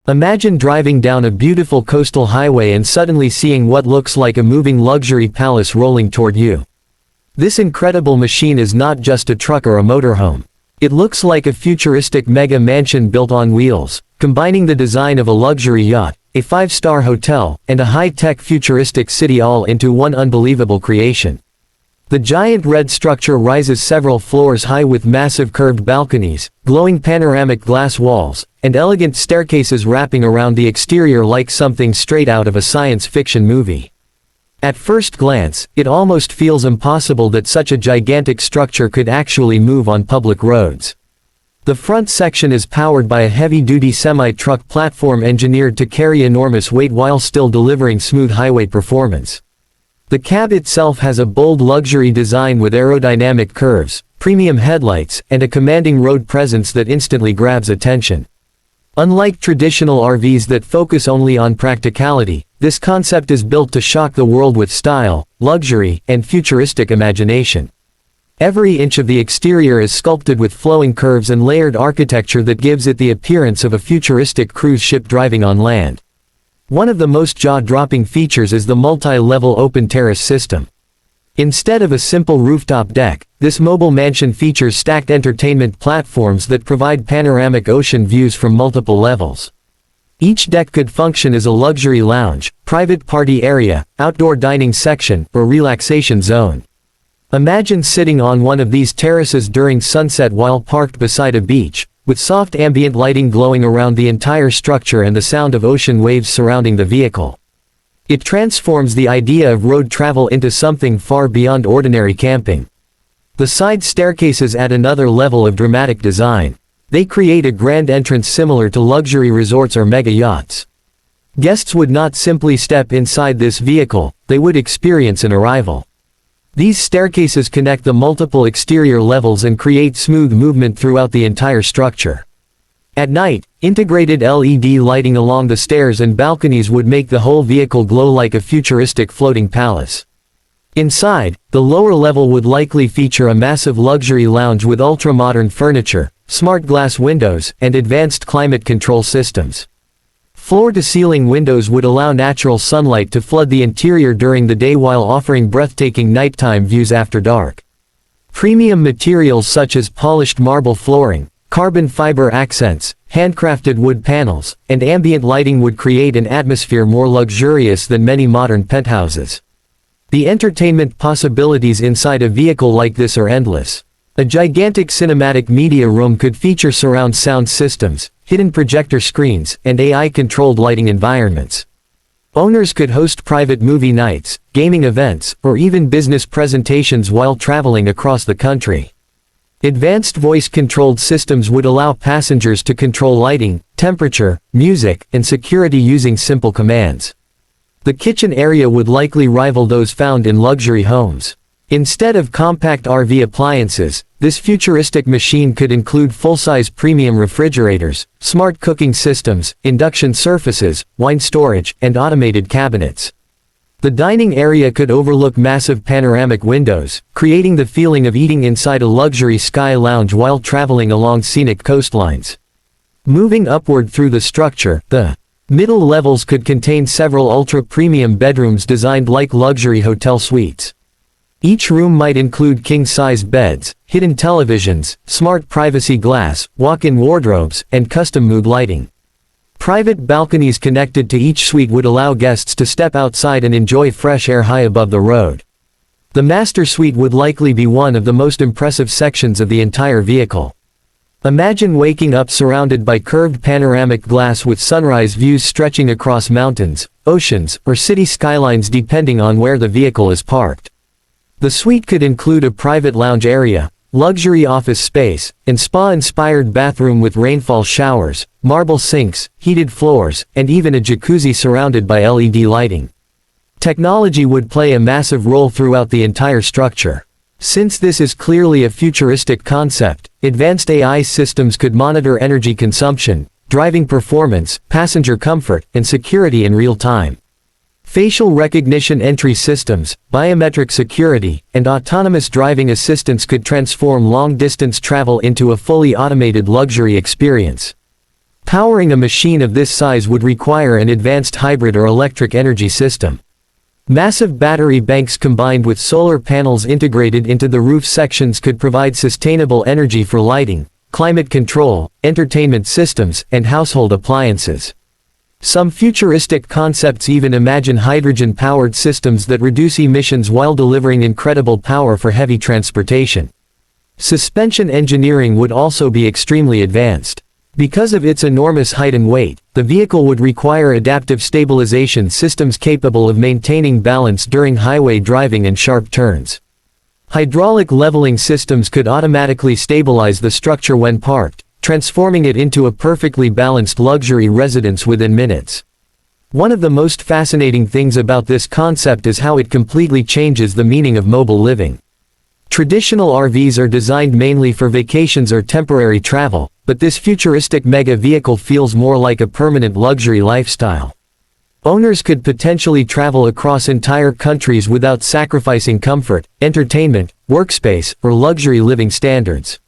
Imagine driving down a beautiful coastal highway and suddenly seeing what looks like a moving luxury palace rolling toward you. This incredible machine is not just a truck or a motorhome. It looks like a futuristic mega mansion built on wheels, combining the design of a luxury yacht, a five-star hotel, and a high-tech futuristic city all into one unbelievable creation. The giant red structure rises several floors high with massive curved balconies, glowing panoramic glass walls, and elegant staircases wrapping around the exterior like something straight out of a science fiction movie. At first glance, it almost feels impossible that such a gigantic structure could actually move on public roads. The front section is powered by a heavy-duty semi-truck platform engineered to carry enormous weight while still delivering smooth highway performance. The cab itself has a bold luxury design with aerodynamic curves, premium headlights, and a commanding road presence that instantly grabs attention. Unlike traditional RVs that focus only on practicality, this concept is built to shock the world with style, luxury, and futuristic imagination. Every inch of the exterior is sculpted with flowing curves and layered architecture that gives it the appearance of a futuristic cruise ship driving on land. One of the most jaw-dropping features is the multi-level open terrace system. Instead of a simple rooftop deck, this mobile mansion features stacked entertainment platforms that provide panoramic ocean views from multiple levels. Each deck could function as a luxury lounge, private party area, outdoor dining section, or relaxation zone. Imagine sitting on one of these terraces during sunset while parked beside a beach, with soft ambient lighting glowing around the entire structure and the sound of ocean waves surrounding the vehicle. It transforms the idea of road travel into something far beyond ordinary camping. The side staircases add another level of dramatic design. They create a grand entrance similar to luxury resorts or mega yachts. Guests would not simply step inside this vehicle, they would experience an arrival. These staircases connect the multiple exterior levels and create smooth movement throughout the entire structure. At night, integrated LED lighting along the stairs and balconies would make the whole vehicle glow like a futuristic floating palace. Inside, the lower level would likely feature a massive luxury lounge with ultra-modern furniture, smart glass windows, and advanced climate control systems. Floor-to-ceiling windows would allow natural sunlight to flood the interior during the day while offering breathtaking nighttime views after dark. Premium materials such as polished marble flooring, carbon fiber accents, handcrafted wood panels, and ambient lighting would create an atmosphere more luxurious than many modern penthouses. The entertainment possibilities inside a vehicle like this are endless. A gigantic cinematic media room could feature surround sound systems, hidden projector screens, and AI-controlled lighting environments. Owners could host private movie nights, gaming events, or even business presentations while traveling across the country. Advanced voice-controlled systems would allow passengers to control lighting, temperature, music, and security using simple commands. The kitchen area would likely rival those found in luxury homes. Instead of compact RV appliances, this futuristic machine could include full-size premium refrigerators, smart cooking systems, induction surfaces, wine storage, and automated cabinets. The dining area could overlook massive panoramic windows, creating the feeling of eating inside a luxury sky lounge while traveling along scenic coastlines. Moving upward through the structure, the middle levels could contain several ultra-premium bedrooms designed like luxury hotel suites. Each room might include king-size beds, hidden televisions, smart privacy glass, walk-in wardrobes, and custom mood lighting. Private balconies connected to each suite would allow guests to step outside and enjoy fresh air high above the road. The master suite would likely be one of the most impressive sections of the entire vehicle. Imagine waking up surrounded by curved panoramic glass with sunrise views stretching across mountains, oceans, or city skylines depending on where the vehicle is parked. The suite could include a private lounge area, luxury office space, and spa-inspired bathroom with rainfall showers, marble sinks, heated floors, and even a jacuzzi surrounded by LED lighting. Technology would play a massive role throughout the entire structure. Since this is clearly a futuristic concept, advanced AI systems could monitor energy consumption, driving performance, passenger comfort, and security in real time. Facial recognition entry systems, biometric security, and autonomous driving assistance could transform long-distance travel into a fully automated luxury experience. Powering a machine of this size would require an advanced hybrid or electric energy system. Massive battery banks combined with solar panels integrated into the roof sections could provide sustainable energy for lighting, climate control, entertainment systems, and household appliances. Some futuristic concepts even imagine hydrogen-powered systems that reduce emissions while delivering incredible power for heavy transportation. Suspension engineering would also be extremely advanced. Because of its enormous height and weight, the vehicle would require adaptive stabilization systems capable of maintaining balance during highway driving and sharp turns. Hydraulic leveling systems could automatically stabilize the structure when parked, transforming it into a perfectly balanced luxury residence within minutes. One of the most fascinating things about this concept is how it completely changes the meaning of mobile living. Traditional RVs are designed mainly for vacations or temporary travel, but this futuristic mega vehicle feels more like a permanent luxury lifestyle. Owners could potentially travel across entire countries without sacrificing comfort, entertainment, workspace, or luxury living standards.